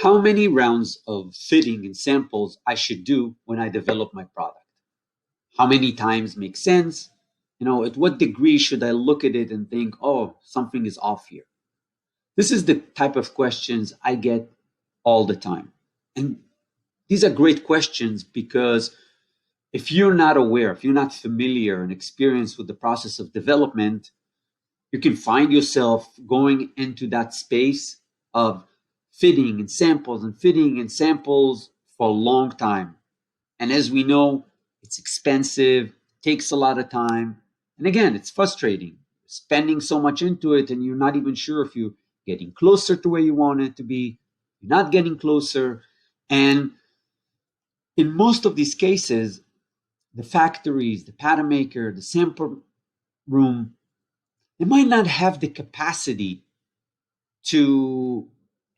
how many rounds of fitting and samples I should do when I develop my product. How many times makes sense? At what degree should I look at it and think, oh, something is off here? This is the type of questions I get all the time. And these are great questions because if you're not aware, if you're not familiar and experienced with the process of development, you can find yourself going into that space of fitting and samples and fitting and samples for a long time. And as we know, it's expensive, takes a lot of time. And again, it's frustrating spending so much into it and you're not even sure if you're getting closer to where you want it to be. You're not getting closer. And in most of these cases, the factories, the pattern maker, the sample room, they might not have the capacity to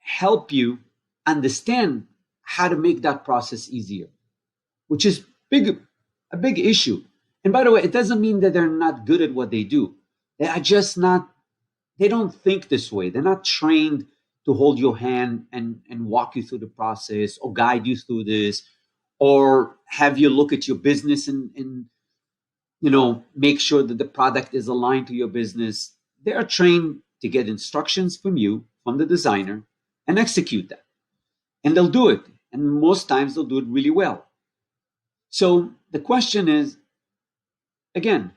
help you understand how to make that process easier, which is a big issue. And by the way, it doesn't mean that they're not good at what they do. They are just not, they don't think this way. They're not trained to hold your hand and walk you through the process or guide you through this or have you look at your business and make sure that the product is aligned to your business. They are trained to get instructions from you, from the designer, and execute that. And they'll do it. And most times they'll do it really well. So the question is, again,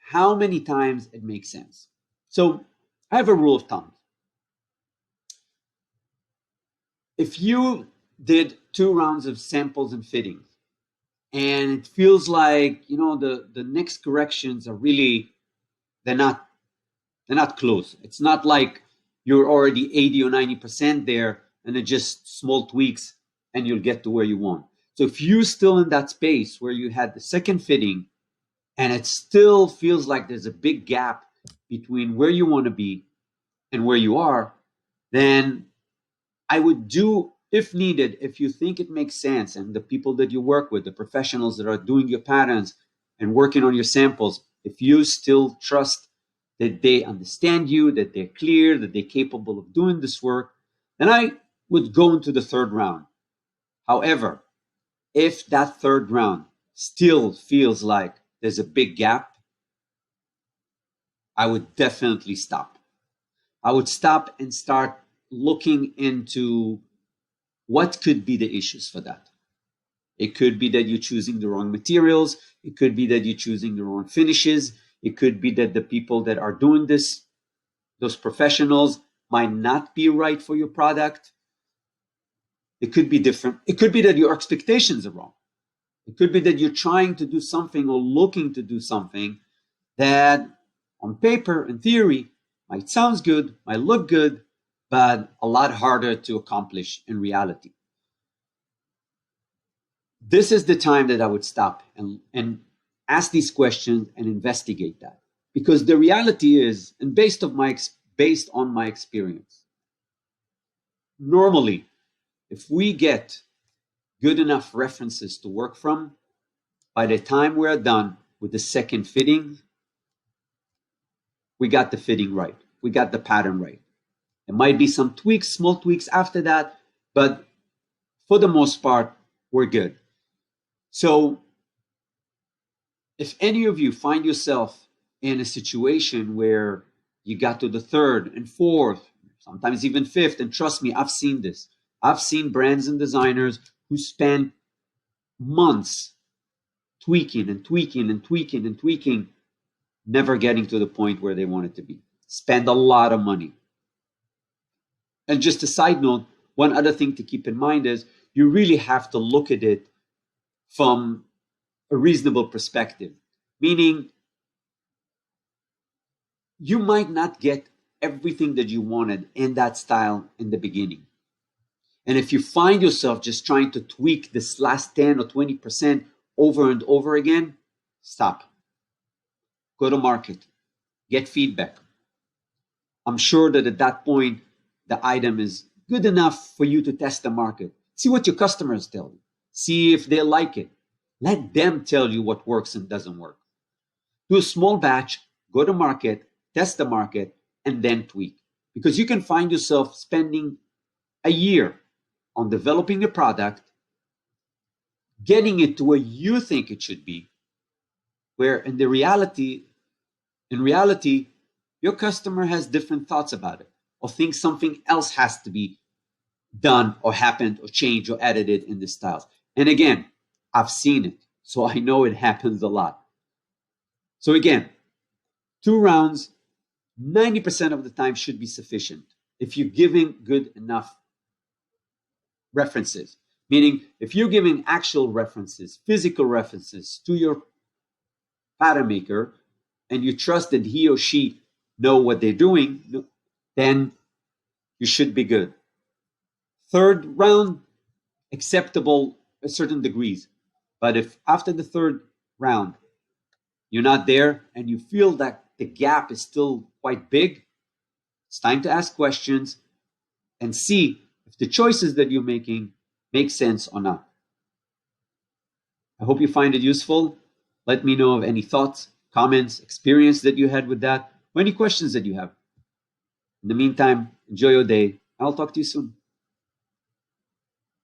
how many times it makes sense? So I have a rule of thumb. If you did 2 rounds of samples and fittings, and it feels like the next corrections are really they're not close. It's not like you're already 80 or 90% there and it's just small tweaks and you'll get to where you want. So if you're still in that space where you had the second fitting and it still feels like there's a big gap between where you want to be and where you are, then I would do, if needed, if you think it makes sense, and the people that you work with, the professionals that are doing your patterns and working on your samples, if you still trust that they understand you, that they're clear, that they're capable of doing this work, then I would go into the 3rd round. However, if that 3rd round still feels like there's a big gap, I would definitely stop. I would stop and start looking into what could be the issues for that. It could be that you're choosing the wrong materials. It could be that you're choosing the wrong finishes. It could be that the people that are doing this, those professionals, might not be right for your product. It could be different. It could be that your expectations are wrong. It could be that you're trying to do something or looking to do something that on paper, in theory, might sound good, might look good, but a lot harder to accomplish in reality. This is the time that I would stop and ask these questions and investigate that. Because the reality is, and based on my experience, normally, if we get good enough references to work from, by the time we're done with the second fitting, we got the fitting right. We got the pattern right. There might be some tweaks, small tweaks after that, but for the most part, we're good. So if any of you find yourself in a situation where you got to the 3rd and 4th, sometimes even 5th, and trust me, I've seen this. I've seen brands and designers who spend months tweaking and tweaking and tweaking and tweaking, never getting to the point where they want it to be. Spend a lot of money. And just a side note, one other thing to keep in mind is you really have to look at it from a reasonable perspective, meaning you might not get everything that you wanted in that style in the beginning. And if you find yourself just trying to tweak this last 10 or 20% over and over again, stop. Go to market. Get feedback. I'm sure that at that point, the item is good enough for you to test the market. See what your customers tell you. See if they like it. Let them tell you what works and doesn't work. Do a small batch, go to market, test the market, and then tweak. Because you can find yourself spending a year on developing a product, getting it to where you think it should be, where in reality, your customer has different thoughts about it, or thinks something else has to be done or happened or changed or edited in the styles. And again, I've seen it, so I know it happens a lot. So again, 2 rounds, 90% of the time should be sufficient if you're giving good enough references. Meaning, if you're giving actual references, physical references to your pattern maker, and you trust that he or she know what they're doing, then you should be good. 3rd round, acceptable at certain degrees. But if after the 3rd round you're not there and you feel that the gap is still quite big, it's time to ask questions and see if the choices that you're making make sense or not. I hope you find it useful. Let me know of any thoughts, comments, experience that you had with that, or any questions that you have. In the meantime, enjoy your day. I'll talk to you soon.